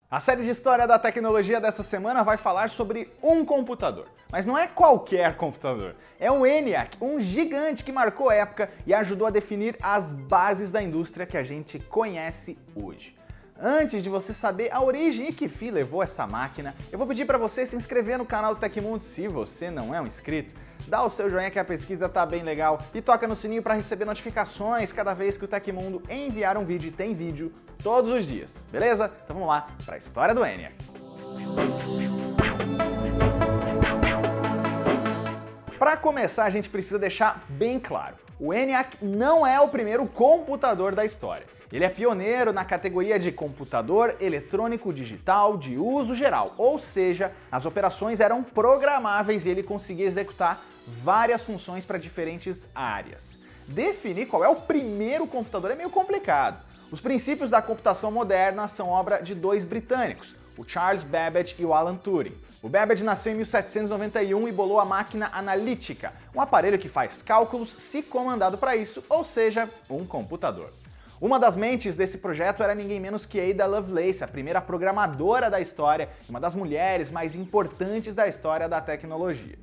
A série de história da tecnologia dessa semana vai falar sobre um computador. Mas não é qualquer computador. É o ENIAC, um gigante que marcou época e ajudou a definir as bases da indústria que a gente conhece hoje. Antes de você saber a origem e que fim levou essa máquina, eu vou pedir para você se inscrever no canal do Tecmundo se você não é um inscrito. Dá o seu joinha que a pesquisa tá bem legal e toca no sininho para receber notificações cada vez que o Tecmundo enviar um vídeo, e tem vídeo todos os dias, beleza? Então vamos lá para a história do ENIAC. Para começar, a gente precisa deixar bem claro, o ENIAC não é o primeiro computador da história. Ele é pioneiro na categoria de computador eletrônico digital de uso geral, ou seja, as operações eram programáveis e ele conseguia executar várias funções para diferentes áreas. Definir qual é o primeiro computador é meio complicado. Os princípios da computação moderna são obra de dois britânicos, o Charles Babbage e o Alan Turing. O Babbage nasceu em 1791 e bolou a máquina analítica, um aparelho que faz cálculos se comandado para isso, ou seja, um computador. Uma das mentes desse projeto era ninguém menos que Ada Lovelace, a primeira programadora da história e uma das mulheres mais importantes da história da tecnologia.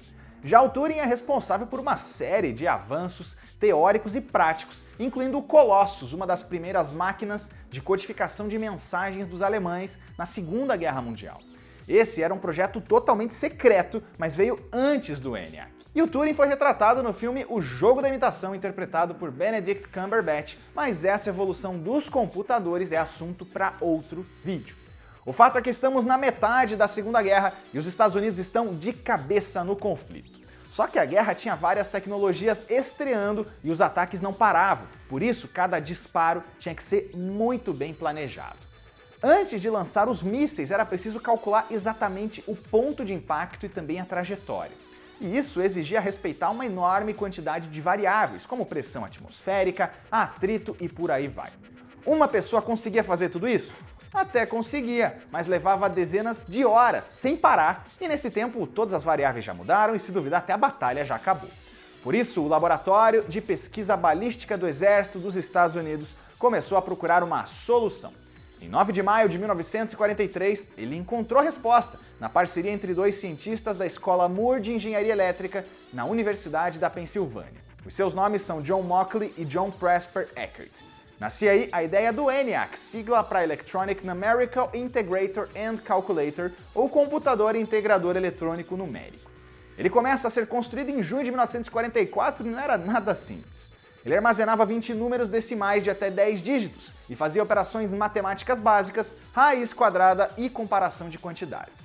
Já o Turing é responsável por uma série de avanços teóricos e práticos, incluindo o Colossus, uma das primeiras máquinas de codificação de mensagens dos alemães na Segunda Guerra Mundial. Esse era um projeto totalmente secreto, mas veio antes do ENIAC. E o Turing foi retratado no filme O Jogo da Imitação, interpretado por Benedict Cumberbatch, mas essa evolução dos computadores é assunto para outro vídeo. O fato é que estamos na metade da Segunda Guerra e os Estados Unidos estão de cabeça no conflito. Só que a guerra tinha várias tecnologias estreando e os ataques não paravam, por isso cada disparo tinha que ser muito bem planejado. Antes de lançar os mísseis era preciso calcular exatamente o ponto de impacto e também a trajetória. E isso exigia respeitar uma enorme quantidade de variáveis, como pressão atmosférica, atrito e por aí vai. Uma pessoa conseguia fazer tudo isso? Até conseguia, mas levava dezenas de horas, sem parar, e nesse tempo todas as variáveis já mudaram e, se duvidar, até a batalha já acabou. Por isso, o Laboratório de Pesquisa Balística do Exército dos Estados Unidos começou a procurar uma solução. Em 9 de maio de 1943, ele encontrou a resposta na parceria entre dois cientistas da Escola Moore de Engenharia Elétrica na Universidade da Pensilvânia. Os seus nomes são John Mauchly e John Presper Eckert. Nascia aí a ideia do ENIAC, sigla para Electronic Numerical Integrator and Calculator, ou Computador Integrador Eletrônico Numérico. Ele começa a ser construído em junho de 1944 e não era nada simples. Ele armazenava 20 números decimais de até 10 dígitos e fazia operações matemáticas básicas, raiz quadrada e comparação de quantidades.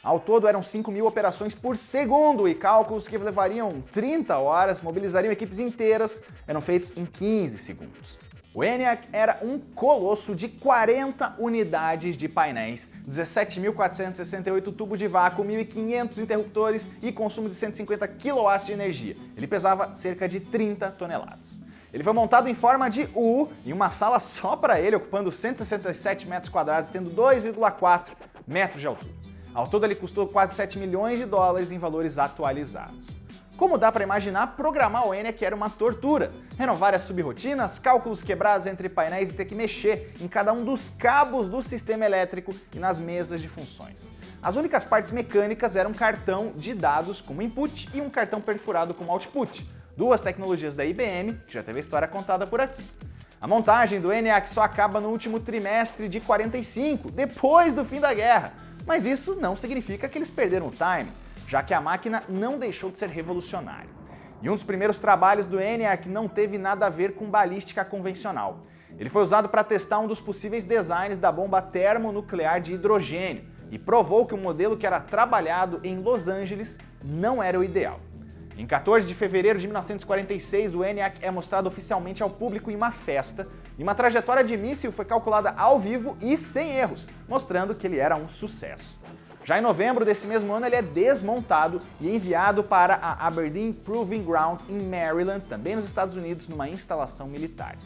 Ao todo eram 5.000 operações por segundo e cálculos que levariam 30 horas, mobilizariam equipes inteiras, eram feitos em 15 segundos. O ENIAC era um colosso de 40 unidades de painéis, 17.468 tubos de vácuo, 1.500 interruptores e consumo de 150 kW de energia. Ele pesava cerca de 30 toneladas. Ele foi montado em forma de U em uma sala só para ele, ocupando 167 metros quadrados, tendo 2,4 metros de altura. Ao todo ele custou quase 7 milhões de dólares em valores atualizados. Como dá para imaginar, programar o ENIAC era uma tortura. Eram várias subrotinas, cálculos quebrados entre painéis e ter que mexer em cada um dos cabos do sistema elétrico e nas mesas de funções. As únicas partes mecânicas eram um cartão de dados como input e um cartão perfurado como output, duas tecnologias da IBM, que já teve a história contada por aqui. A montagem do ENIAC só acaba no último trimestre de 45, depois do fim da guerra. Mas isso não significa que eles perderam o time, já que a máquina não deixou de ser revolucionária. E um dos primeiros trabalhos do ENIAC não teve nada a ver com balística convencional. Ele foi usado para testar um dos possíveis designs da bomba termonuclear de hidrogênio e provou que o modelo que era trabalhado em Los Angeles não era o ideal. Em 14 de fevereiro de 1946, o ENIAC é mostrado oficialmente ao público em uma festa e uma trajetória de míssil foi calculada ao vivo e sem erros, mostrando que ele era um sucesso. Já em novembro desse mesmo ano ele é desmontado e enviado para a Aberdeen Proving Ground em Maryland, também nos Estados Unidos, numa instalação militar.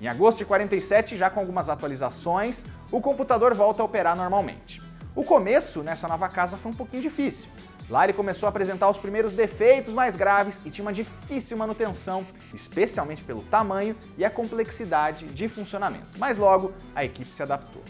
Em agosto de 47, já com algumas atualizações, o computador volta a operar normalmente. O começo nessa nova casa foi um pouquinho difícil. Lá ele começou a apresentar os primeiros defeitos mais graves e tinha uma difícil manutenção, especialmente pelo tamanho e a complexidade de funcionamento. Mas logo a equipe se adaptou.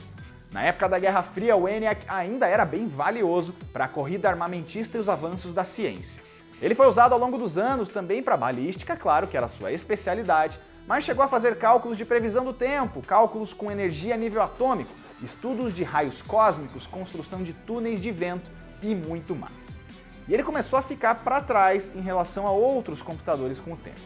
Na época da Guerra Fria, o ENIAC ainda era bem valioso para a corrida armamentista e os avanços da ciência. Ele foi usado ao longo dos anos também para balística, claro que era sua especialidade, mas chegou a fazer cálculos de previsão do tempo, cálculos com energia a nível atômico, estudos de raios cósmicos, construção de túneis de vento e muito mais. E ele começou a ficar para trás em relação a outros computadores com o tempo.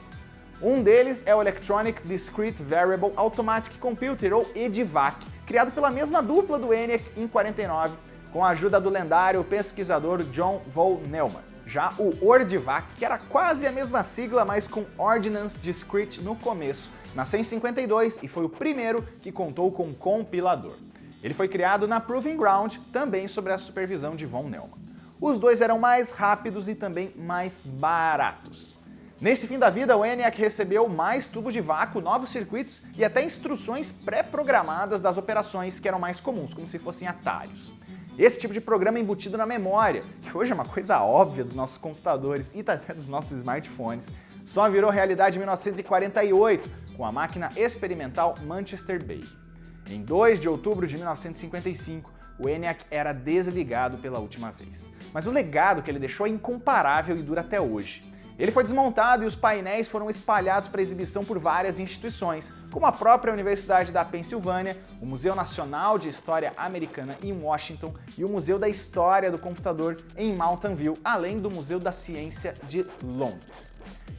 Um deles é o Electronic Discrete Variable Automatic Computer, ou EDVAC, criado pela mesma dupla do ENIAC em 49, com a ajuda do lendário pesquisador John von Neumann. Já o ORDVAC, que era quase a mesma sigla, mas com Ordnance Discrete no começo, nasceu em 52 e foi o primeiro que contou com compilador. Ele foi criado na Proving Ground, também sob a supervisão de von Neumann. Os dois eram mais rápidos e também mais baratos. Nesse fim da vida, o ENIAC recebeu mais tubos de vácuo, novos circuitos e até instruções pré-programadas das operações que eram mais comuns, como se fossem atalhos. Esse tipo de programa embutido na memória, que hoje é uma coisa óbvia dos nossos computadores e até dos nossos smartphones, só virou realidade em 1948, com a máquina experimental Manchester Bay. Em 2 de outubro de 1955, o ENIAC era desligado pela última vez. Mas o legado que ele deixou é incomparável e dura até hoje. Ele foi desmontado e os painéis foram espalhados para exibição por várias instituições, como a própria Universidade da Pensilvânia, o Museu Nacional de História Americana em Washington e o Museu da História do Computador em Mountain View, além do Museu da Ciência de Londres.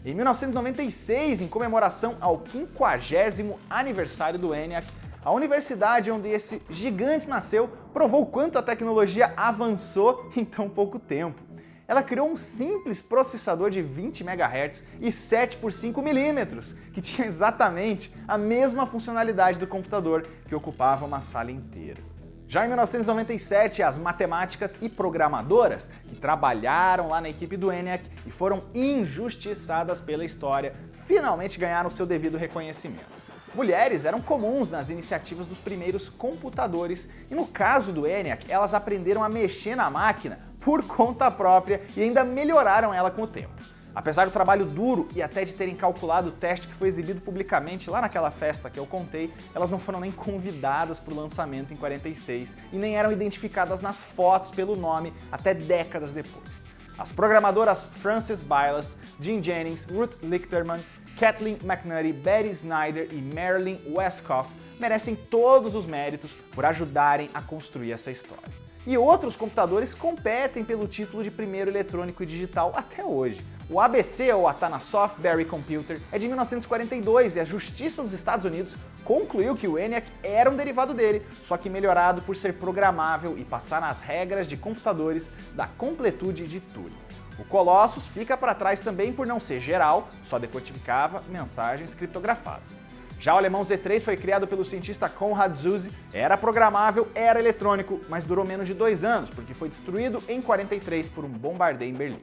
Em 1996, em comemoração ao 50º aniversário do ENIAC, a universidade onde esse gigante nasceu provou o quanto a tecnologia avançou em tão pouco tempo. Ela criou um simples processador de 20 MHz e 7 por 5 mm, que tinha exatamente a mesma funcionalidade do computador, que ocupava uma sala inteira. Já em 1997, as matemáticas e programadoras, que trabalharam lá na equipe do ENIAC e foram injustiçadas pela história, finalmente ganharam seu devido reconhecimento. Mulheres eram comuns nas iniciativas dos primeiros computadores e no caso do ENIAC, elas aprenderam a mexer na máquina por conta própria e ainda melhoraram ela com o tempo. Apesar do trabalho duro e até de terem calculado o teste que foi exibido publicamente lá naquela festa que eu contei, elas não foram nem convidadas para o lançamento em 46 e nem eram identificadas nas fotos pelo nome até décadas depois. As programadoras Frances Bylas, Jean Jennings, Ruth Lichterman, Kathleen McNulty, Betty Snyder e Marilyn Westcott merecem todos os méritos por ajudarem a construir essa história. E outros computadores competem pelo título de primeiro eletrônico e digital até hoje. O ABC, ou Atanasoff Berry Computer, é de 1942 e a Justiça dos Estados Unidos concluiu que o ENIAC era um derivado dele, só que melhorado por ser programável e passar nas regras de computadores da completude de Turing. O Colossus fica para trás também por não ser geral, só decodificava mensagens criptografadas. Já o alemão Z3 foi criado pelo cientista Konrad Zuse, era programável, era eletrônico, mas durou menos de 2 anos, porque foi destruído em 43 por um bombardeio em Berlim.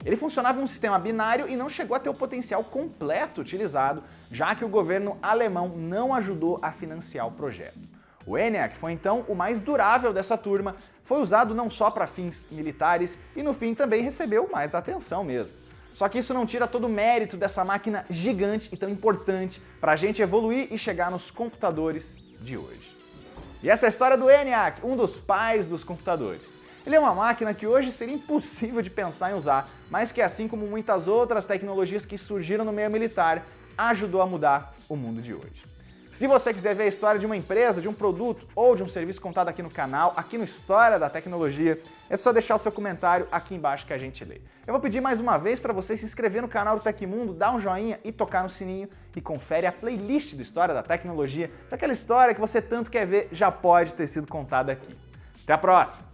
Ele funcionava em um sistema binário e não chegou a ter o potencial completo utilizado, já que o governo alemão não ajudou a financiar o projeto. O ENIAC foi então o mais durável dessa turma, foi usado não só para fins militares e no fim também recebeu mais atenção mesmo. Só que isso não tira todo o mérito dessa máquina gigante e tão importante para a gente evoluir e chegar nos computadores de hoje. E essa é a história do ENIAC, um dos pais dos computadores. Ele é uma máquina que hoje seria impossível de pensar em usar, mas que assim como muitas outras tecnologias que surgiram no meio militar, ajudou a mudar o mundo de hoje. Se você quiser ver a história de uma empresa, de um produto ou de um serviço contado aqui no canal, aqui no História da Tecnologia, é só deixar o seu comentário aqui embaixo que a gente lê. Eu vou pedir mais uma vez para você se inscrever no canal do Tecmundo, dar um joinha e tocar no sininho e confere a playlist do História da Tecnologia, daquela história que você tanto quer ver já pode ter sido contada aqui. Até a próxima!